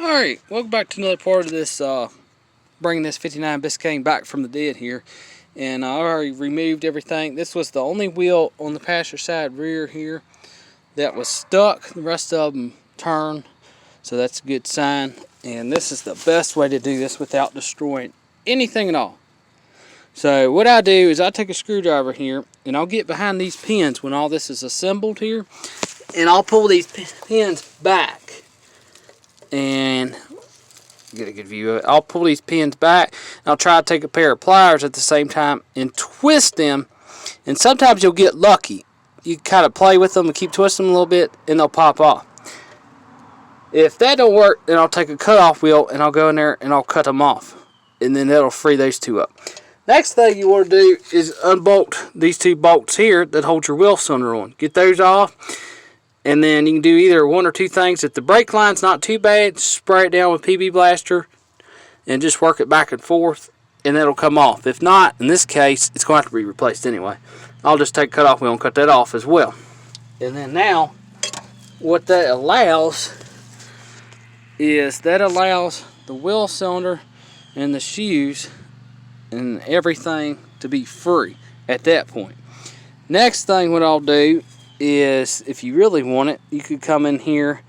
Alright, welcome back to another part of this, bringing this 59 Biscayne back from the dead here. And I already removed everything. This was the only wheel on the passenger side rear here that was stuck. The rest of them turned, so that's a good sign. And this is the best way to do this without destroying anything at all. So what I do is I take a screwdriver here, and I'll get behind these pins when all this is assembled here, and I'll pull these pins back. And get a good view of it. I'll pull these pins back, and I'll try to take a pair of pliers at the same time and twist them. And sometimes you'll get lucky. You kind of play with them and keep twisting them a little bit, and they'll pop off. If that don't work, then I'll take a cutoff wheel and I'll go in there and I'll cut them off, and then that'll free those two up. Next thing you want to do is unbolt these two bolts here that hold your wheel cylinder on. Get those off. And then you can do either one or two things. If the brake line's not too bad, spray it down with PB Blaster and just work it back and forth, and it'll come off. If not, in this case, it's going to have to be replaced anyway. I'll just take a cutoff wheel and cut that off as well. And then now, what that allows is the wheel cylinder and the shoes and everything to be free at that point. Next thing what I'll do is, if you really want it, you could come in here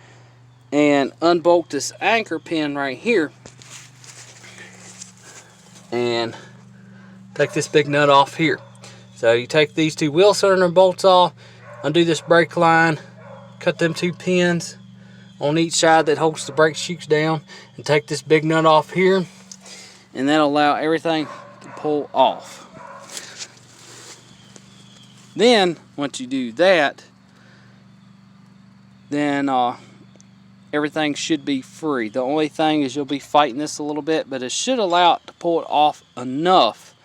and unbolt this anchor pin right here and take this big nut off here. So you take these two wheel cylinder bolts off, undo this brake line, cut them two pins on each side that holds the brake shoes down, and take this big nut off here, and that'll allow everything to pull off. Then, once you do that, then everything should be free. The only thing is you'll be fighting this a little bit, but it should allow it to pull it off enough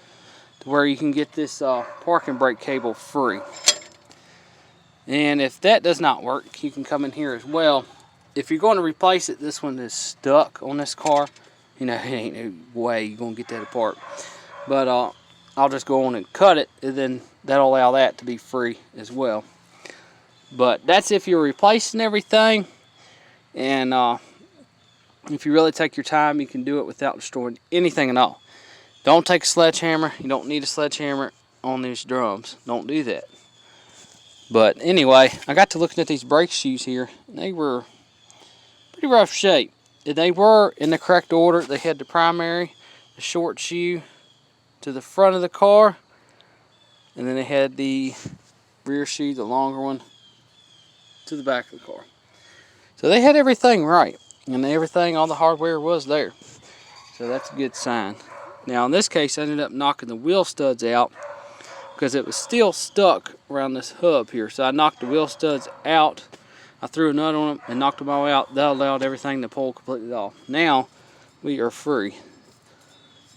to where you can get this parking brake cable free. And if that does not work, you can come in here as well. If you're going to replace it, this one is stuck on this car. You know, it ain't no way you're going to get that apart. But I'll just go on and cut it, and then that'll allow that to be free as well. But that's if you're replacing everything. And if you really take your time, you can do it without destroying anything at all. Don't take a sledgehammer. You don't need a sledgehammer on these drums. Don't do that. But anyway, I got to looking at these brake shoes here, and they were pretty rough shape. They were in the correct order. They had the primary, the short shoe to the front of the car, and then they had the rear shoe, the longer one, to the back of the car. So they had everything right, and everything, all the hardware was there. So that's a good sign. Now in this case, I ended up knocking the wheel studs out because it was still stuck around this hub here. So I knocked the wheel studs out. I threw a nut on them and knocked them all out. That allowed everything to pull completely off. Now we are free.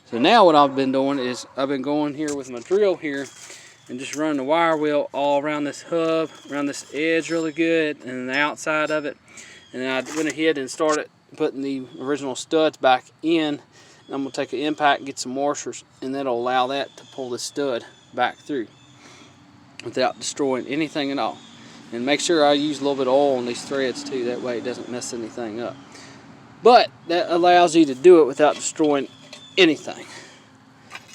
So now what I've been doing is I've been going here with my drill here and just running the wire wheel all around this hub, around this edge really good, and the outside of it. And then I went ahead and started putting the original studs back in. I'm going to take an impact and get some washers, and that'll allow that to pull the stud back through without destroying anything at all. And make sure I use a little bit of oil on these threads too, that way it doesn't mess anything up. But that allows you to do it without destroying anything.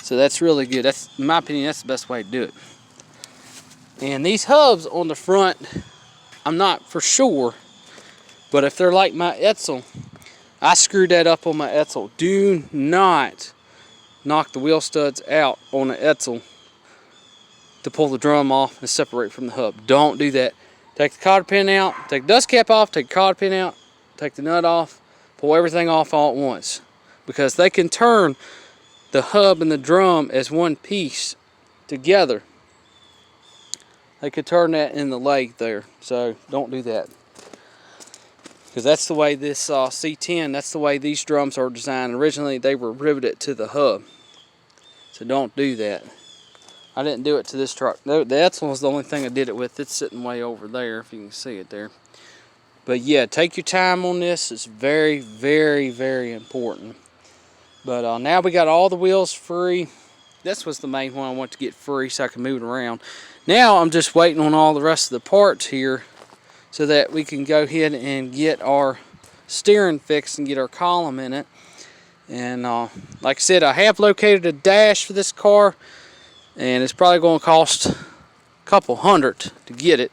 So that's really good. That's, in my opinion, that's the best way to do it. And these hubs on the front, I'm not for sure, but if they're like my Etzel, I screwed that up on my Etzel. Do not knock the wheel studs out on the Etzel to pull the drum off and separate from the hub. Don't do that. Take the cotter pin out, take the dust cap off, take the cotter pin out, take the nut off, pull everything off all at once. Because they can turn the hub and the drum as one piece together. They could turn that in the leg there, so don't do that. Because that's the way this C10, that's the way these drums are designed. Originally they were riveted to the hub, so don't do that. I didn't do it to this truck. The Etzel was the only thing I did it with. It's sitting way over there, if you can see it there. But yeah, take your time on this. It's very, very, very important. But now we got all the wheels free. This was the main one I want to get free so I can move it around. Now I'm just waiting on all the rest of the parts here so that we can go ahead and get our steering fixed and get our column in it. And like I said, I have located a dash for this car, and it's probably going to cost a couple $100 to get it,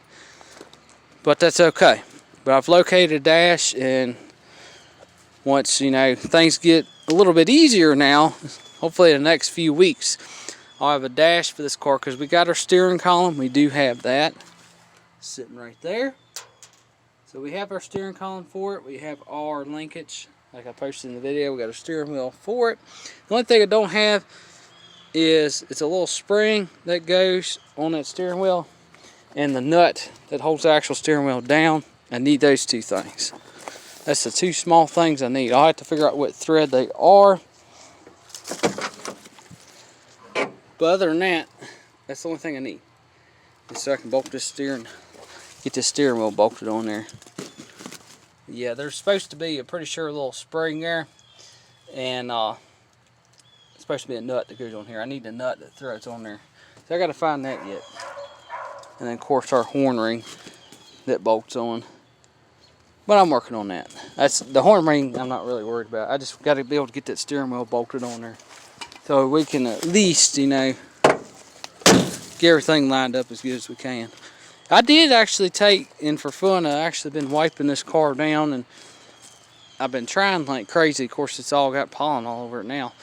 but that's okay. But I've located a dash, and once, you know, things get a little bit easier now, hopefully in the next few weeks, I'll have a dash for this car, because we got our steering column. We do have that sitting right there. So we have our steering column for it. We have our linkage, like I posted in the video. We got a steering wheel for it. The only thing I don't have is it's a little spring that goes on that steering wheel, and the nut that holds the actual steering wheel down. I need those two things. That's the two small things I need. I'll have to figure out what thread they are. But other than that, that's the only thing I need. Just so I can bolt this get this steering wheel bolted on there. Yeah, there's supposed to be, I'm pretty sure, a little spring there. And it's supposed to be a nut that goes on here. I need the nut that threads on there. So I got to find that yet. And then, of course, our horn ring that bolts on. But I'm working on that. That's the horn ring I'm not really worried about. I just got to be able to get that steering wheel bolted on there, so we can at least, you know, get everything lined up as good as we can. I did actually take, and for fun, I actually been wiping this car down, and I've been trying like crazy. Of course, it's all got pollen all over it now.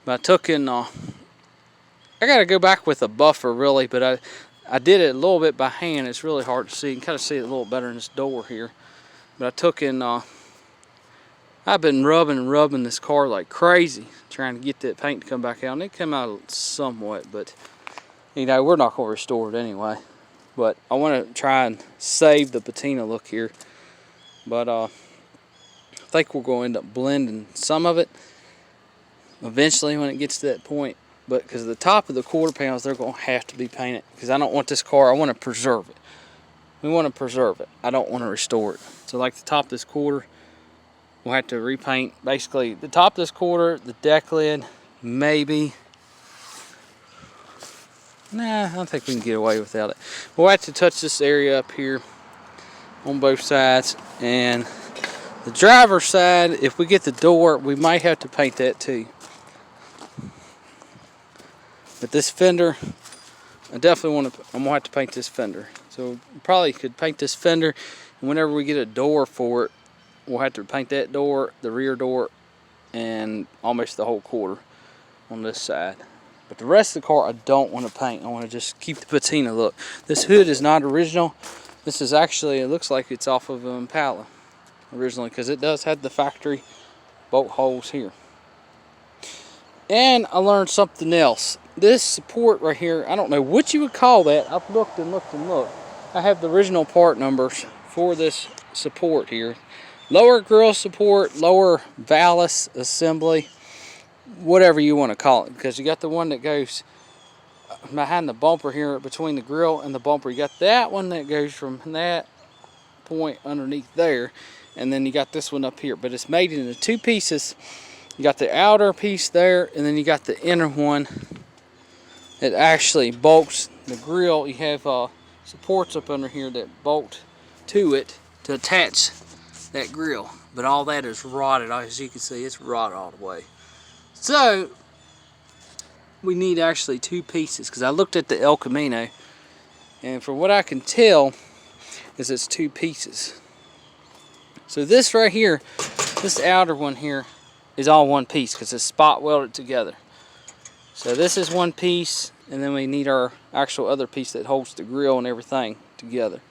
But I took in, I got to go back with a buffer really, but I did it a little bit by hand. It's really hard to see. You can kind of see it a little better in this door here. But I took in, I've been rubbing this car like crazy, trying to get that paint to come back out. And it came out somewhat, but, you know, we're not going to restore it anyway. But I want to try and save the patina look here. But I think we're going to end up blending some of it eventually when it gets to that point. But because the top of the quarter pounds, they're going to have to be painted. Because I don't want this car, I want to preserve it. We want to preserve it. I don't want to restore it. So like the top of this quarter, we'll have to repaint basically the top of this quarter, the deck lid, maybe. Nah, I don't think we can get away without it. We'll have to touch this area up here on both sides. And the driver's side, if we get the door, we might have to paint that too. But this fender, I definitely I'm going to have to paint this fender. So we probably could paint this fender, and whenever we get a door for it, we'll have to paint that door, the rear door, and almost the whole quarter on this side. But the rest of the car I don't want to paint. I want to just keep the patina look. This hood is not original. This is actually, it looks like it's off of an Impala originally, because it does have the factory bolt holes here. And I learned something else. This support right here, I don't know what you would call that. I've looked and looked and looked. I have the original part numbers for this support here. Lower grill support, lower valance assembly, whatever you want to call it, because you got the one that goes behind the bumper here between the grill and the bumper. You got that one that goes from that point underneath there, and then you got this one up here, but it's made into two pieces. You got the outer piece there, and then you got the inner one that actually bolts the grill. You have supports up under here that bolt to it to attach that grill, but all that is rotted. As you can see, it's rotted all the way. So we need actually two pieces, because I looked at the El Camino, and from what I can tell is it's two pieces. So this right here, this outer one here, is all one piece because it's spot welded together. So this is one piece, and then we need our actual other piece that holds the grill and everything together.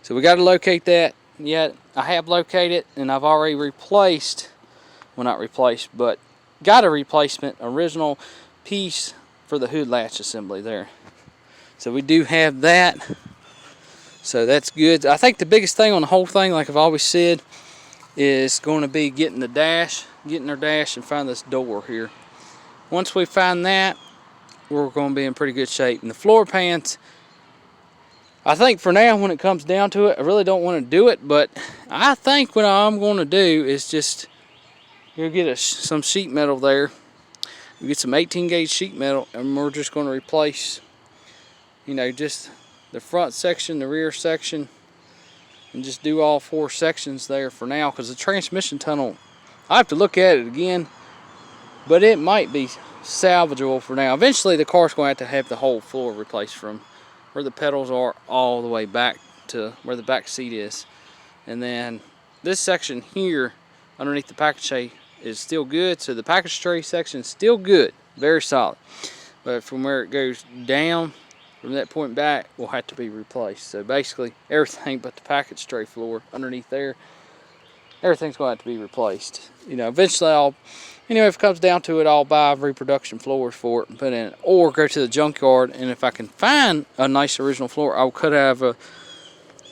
So we got to locate that. Yet I have located, and I've already replaced, well, not replaced, but got a replacement original piece for the hood latch assembly there. So we do have that. So that's good. I think the biggest thing on the whole thing, like I've always said, is going to be getting our dash and find this door here. Once we find that, we're going to be in pretty good shape. And the floor pans, I think for now, when it comes down to it, I really don't want to do it, but I think what I'm going to do is just get some sheet metal there. We get some 18 gauge sheet metal, and we're just going to replace, you know, just the front section, the rear section, and just do all 4 sections there for now, because the transmission tunnel, I have to look at it again, but it might be salvageable for now. Eventually the car's going to have the whole floor replaced from where the pedals are all the way back to where the back seat is. And then this section here underneath the package tray is still good, so the package tray section is still good, very solid. But from where it goes down, from that point back, will have to be replaced. So basically everything but the package tray floor underneath there, everything's going to have to be replaced. You know, eventually if it comes down to it, I'll buy reproduction floors for it and put in it, or go to the junkyard, and if I can find a nice original floor, I could have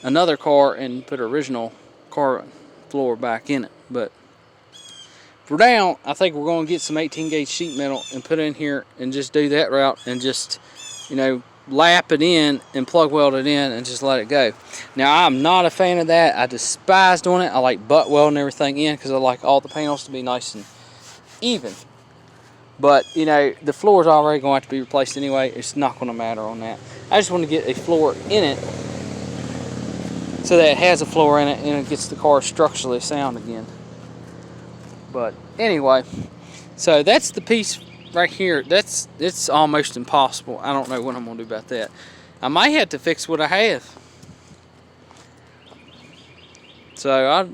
another car and put an original car floor back in it. But for now, I think we're going to get some 18 gauge sheet metal and put it in here and just do that route, and just, you know, lap it in and plug weld it in and just let it go. Now, I'm not a fan of that. I despise doing it. I like butt welding everything in because I like all the panels to be nice and even. But, you know, the floor is already going to have to be replaced anyway. It's not going to matter on that. I just want to get a floor in it so that it has a floor in it and it gets the car structurally sound again. But anyway, so that's the piece right here. It's almost impossible. I don't know what I'm going to do about that. I might have to fix what I have. So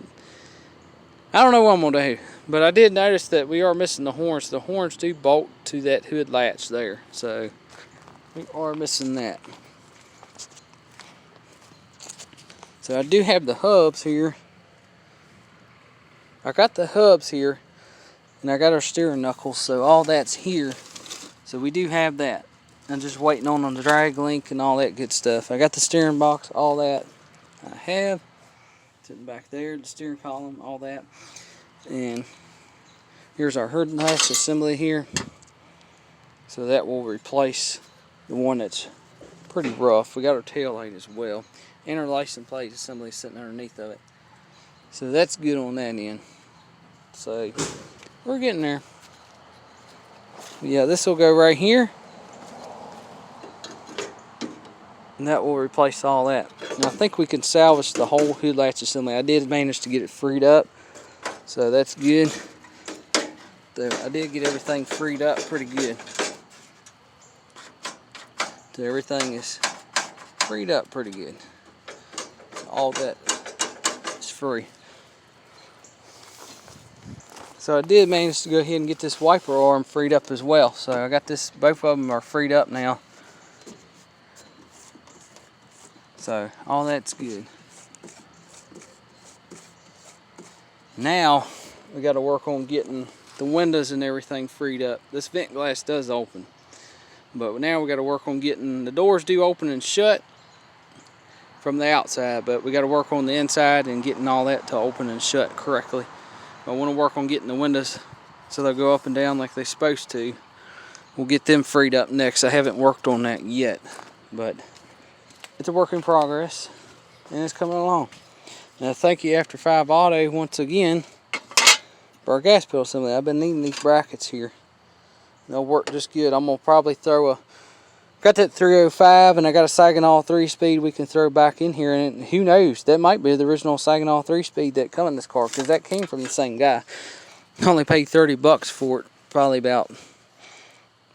I don't know what I'm going to do. But I did notice that we are missing the horns. The horns do bolt to that hood latch there. So we are missing that. So I do have the hubs here. I got the hubs here. And I got our steering knuckles. So all that's here. So we do have that. I'm just waiting on the drag link and all that good stuff. I got the steering box, all that I have. Sitting back there, the steering column, all that. And here's our hood latch assembly here. So that will replace the one that's pretty rough. We got our tail light as well. And our license plate assembly sitting underneath of it. So that's good on that end. So we're getting there. Yeah, this will go right here. And that will replace all that. And I think we can salvage the whole hood latch assembly. I did manage to get it freed up. So that's good. I did get everything freed up pretty good. So everything is freed up pretty good. All that is free. So I did manage to go ahead and get this wiper arm freed up as well. So I got this, both of them are freed up now. So all that's good. Now we got to work on getting the windows and everything freed up. This vent glass does open, but now we got to work on getting the doors do open and shut from the outside, but we got to work on the inside and getting all that to open and shut correctly. I want to work on getting the windows so they'll go up and down like they're supposed to. We'll get them freed up next. I haven't worked on that yet, but it's a work in progress and it's coming along. Now, thank you After 5 Auto once again for our gas pedal assembly. I've been needing these brackets here. They'll work just good. I'm going to probably throw got that 305 and I got a Saginaw 3-speed we can throw back in here. And who knows, that might be the original Saginaw 3-speed that come in this car, because that came from the same guy. I only paid $30 for it probably about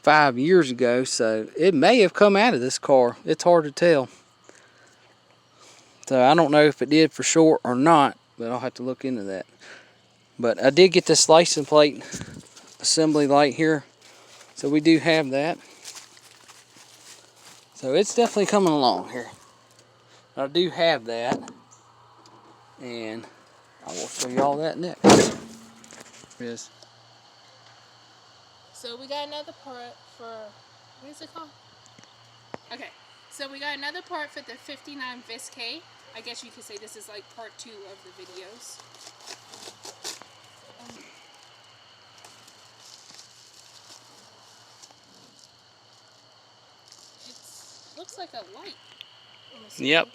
5 years ago. So it may have come out of this car. It's hard to tell. So I don't know if it did for sure or not, but I'll have to look into that. But I did get this license plate assembly light here, so we do have that. So it's definitely coming along here. I do have that, and I will show you all that next. Yes. So we got another part for, what is it called? Okay. So we got another part for the 59 biscayne. I guess you could say this is like part 2 of the videos. It looks like a light. Yep.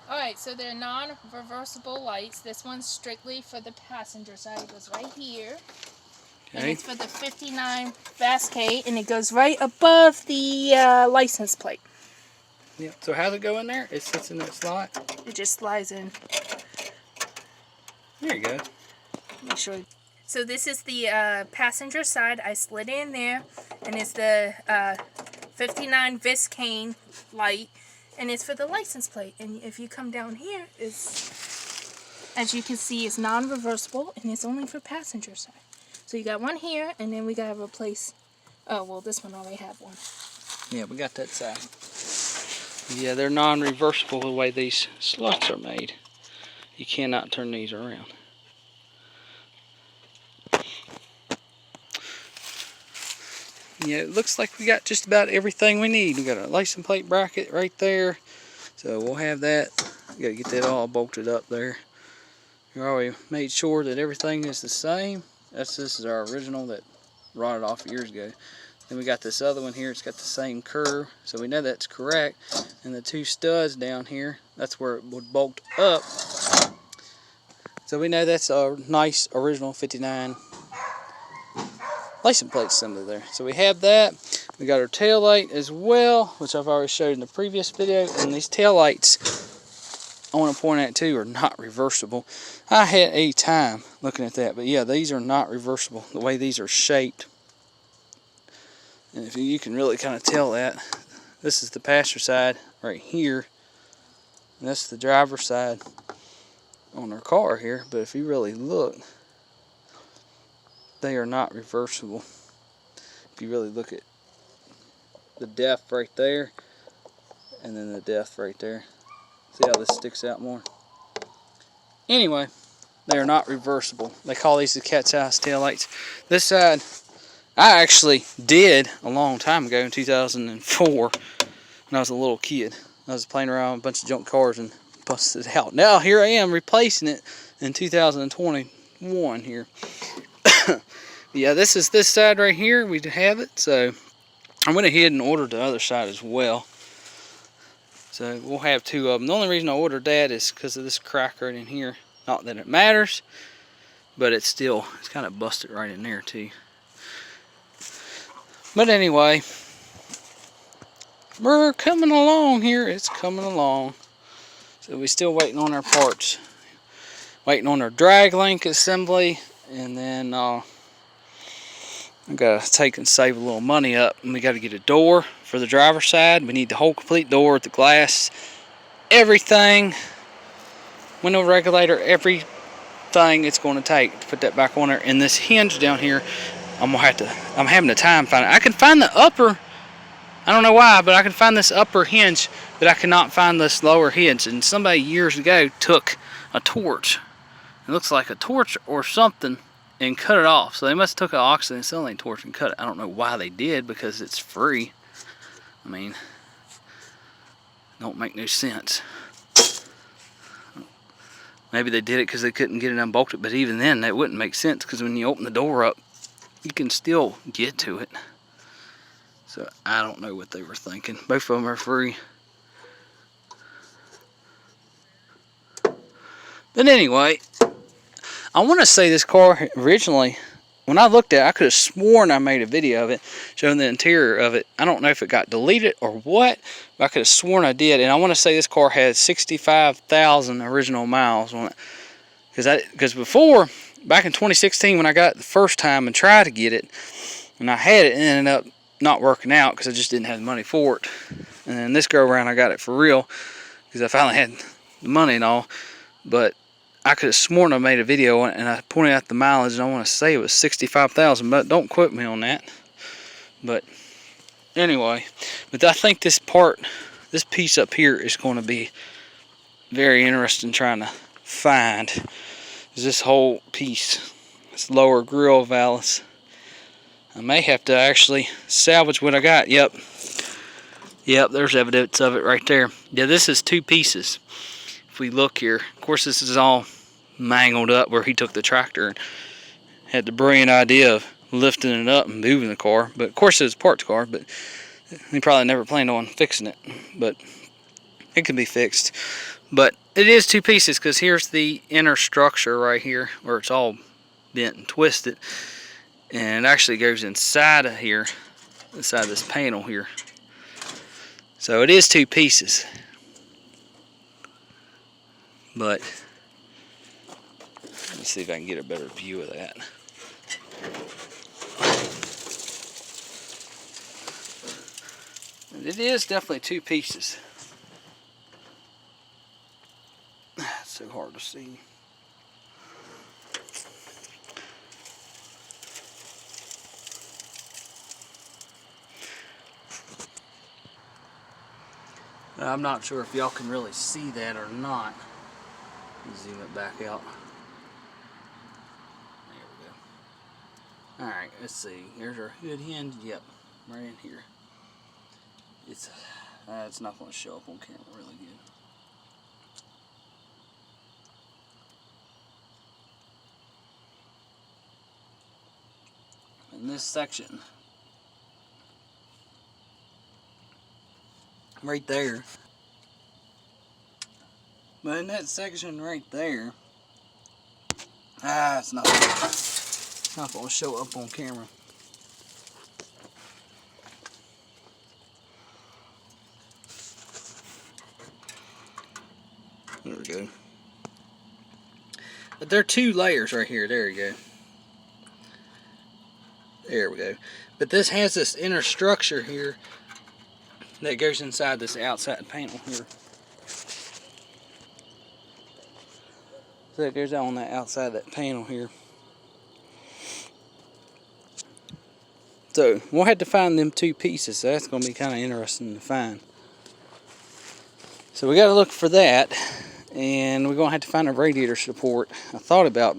Alright, so they're non-reversible lights. This one's strictly for the passenger side. It goes right here. Okay. And it's for the 59 biscayne, and it goes right above the license plate. Yeah. So how's it go in there? It sits in that slot. It just slides in. There you go. Make sure. So this is the passenger side. I slid in there, and it's the 59 biscayne light, and it's for the license plate. And if you come down here, it's, as you can see, it's non-reversible, and it's only for passenger side. So you got one here, and then we gotta replace. Oh well, this one already had one. Yeah, we got that side. Yeah, they're non-reversible the way these slots are made. You cannot turn these around. Yeah, it looks like we got just about everything we need. We got a license plate bracket right there, so we'll have that. We got to get that all bolted up there. We already made sure that everything is the same. This is our original that rotted off years ago. Then we got this other one here. It's got the same curve, so we know that's correct. And the two studs down here, that's where it would bolt up. So we know that's a nice original 59 license plate assembly there. So we have that. We got our tail light as well, which I've already showed in the previous video. And these tail lights, I want to point out too, are not reversible. I had a time looking at that, but yeah, these are not reversible. The way these are shaped, and if you can really kind of tell that, this is the passenger side right here, and that's the driver's side on our car here. But if you really look, they are not reversible. If you really look at the depth right there, and then the depth right there. See how this sticks out more? Anyway, they are not reversible. They call these the cat's eyes taillights. This side, I actually did a long time ago in 2004 when I was a little kid. I was playing around with a bunch of junk cars and busted it out. Now here I am replacing it in 2021 here. Yeah, this is this side right here. We have it. So I went ahead and ordered the other side as well. So we'll have two of them. The only reason I ordered that is because of this crack right in here. Not that it matters, but it's kind of busted right in there too. But anyway, we're coming along here. It's coming along. So we're still waiting on our parts. Waiting on our drag link assembly, and then I gotta take and save a little money up, and we gotta get a door for the driver's side. We need the whole complete door with the glass, everything, window regulator, everything it's going to take to put that back on there. And this hinge down here, I'm having a time finding. I can find the upper, I don't know why, but I can find this upper hinge, but I cannot find this lower hinge. And somebody years ago took a torch, it looks like a torch or something, and cut it off. So they must have took an oxygen acetylene torch and cut it. I don't know why they did, because it's free. I mean, don't make no sense. Maybe they did it because they couldn't get it unbolted, but even then that wouldn't make sense, because when you open the door up, you can still get to it. So I don't know what they were thinking. Both of them are free. But anyway, I want to say this car originally, when I looked at it, I could have sworn I made a video of it showing the interior of it. I don't know if it got deleted or what, but I could have sworn I did. And I want to say this car had 65,000 original miles on it. Because before, back in 2016, when I got it the first time and tried to get it, and I had it, and it ended up not working out because I just didn't have the money for it. And then this go around, I got it for real because I finally had the money and all. But I could have sworn I made a video on it, and I pointed out the mileage, and I want to say it was 65,000, but don't quote me on that. But anyway, but I think this piece up here is going to be very interesting trying to find. Is this whole piece, this lower grill valance. I may have to actually salvage what I got. Yep, there's evidence of it right there. Yeah, this is two pieces. If we look here, of course this is all mangled up where he took the tractor and had the brilliant idea of lifting it up and moving the car. But of course it's a parts car, but he probably never planned on fixing it. But it can be fixed. But it is two pieces, because here's the inner structure right here where it's all bent and twisted. And it actually goes inside of here, inside this panel here. So it is 2 pieces. But let me see if I can get a better view of that. It is definitely 2 pieces. It's so hard to see. I'm not sure if y'all can really see that or not. Zoom it back out. There we go. Alright, let's see. Here's our hood hinge. Yep, right in here. It's not going to show up on camera really good. In this section, right there, but in that section right there, it's not going to show up on camera. There we go. But there are 2 layers right here. There you go. There we go. But this has this inner structure here that goes inside this outside panel here. So it goes on that outside that panel here. So we'll have to find them 2 pieces. So that's going to be kind of interesting to find. So we got to look for that. And we're going to have to find a radiator support. I thought about,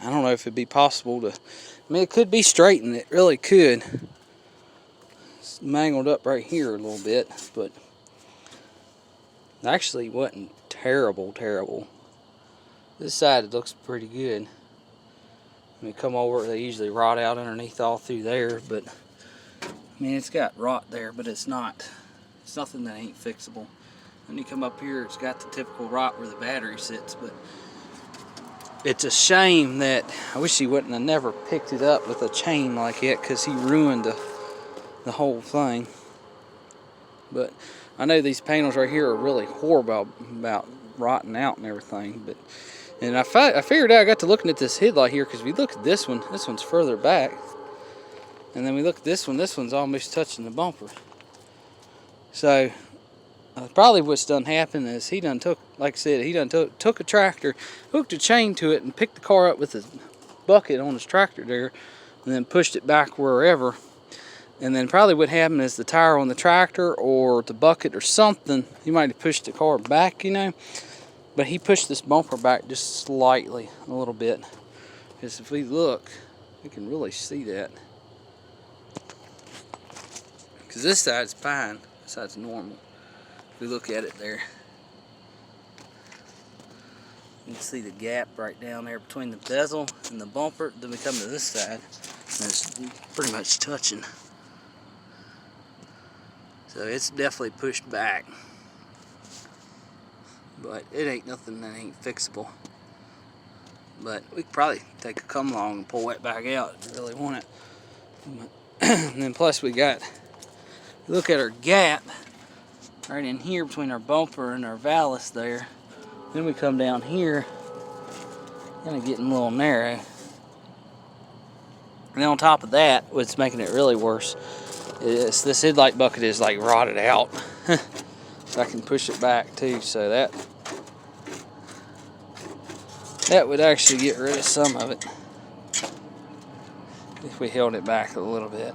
I don't know if it'd be possible to, I mean, it could be straightened. It really could. It's mangled up right here a little bit, but actually wasn't terrible. This side it looks pretty good. When you come over, they usually rot out underneath all through there, but I mean, it's got rot there, but it's nothing that ain't fixable. When you come up here, it's got the typical rot where the battery sits, but it's a shame that I wish he wouldn't have never picked it up with a chain like it, because he ruined the whole thing. But I know these panels right here are really horrible about rotting out and everything. And I figured out, I got to looking at this headlight here, because if you look at this one's further back. And then we look at this one's almost touching the bumper. So probably what's done happened is he done took, like I said, he done took a tractor, hooked a chain to it, and picked the car up with his bucket on his tractor there, and then pushed it back wherever. And then probably what happened is the tire on the tractor or the bucket or something, he might have pushed the car back, you know. But he pushed this bumper back just slightly, a little bit. Because if we look, we can really see that. Because this side's fine, this side's normal. If we look at it there, you can see the gap right down there between the bezel and the bumper. Then we come to this side, and it's pretty much touching. So it's definitely pushed back. But it ain't nothing that ain't fixable. But we could probably take a come along and pull that back out if we really want it. But and then plus we got, look at our gap right in here between our bumper and our valance there. Then we come down here, kind of getting a little narrow. And then on top of that, what's making it really worse is this headlight bucket is like rotted out. So I can push it back too, so that would actually get rid of some of it if we held it back a little bit.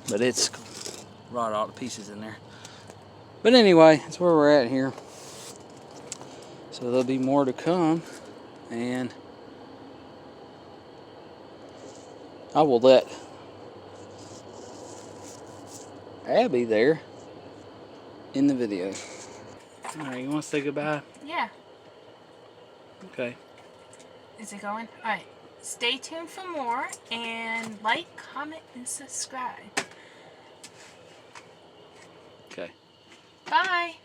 But it's rotted all the pieces in there. But anyway, that's where we're at here. So there'll be more to come, and I will let Abby there in the video. Alright, you want to say goodbye? Yeah. Okay. Is it going? Alright. Stay tuned for more, and like, comment, and subscribe. Okay. Bye.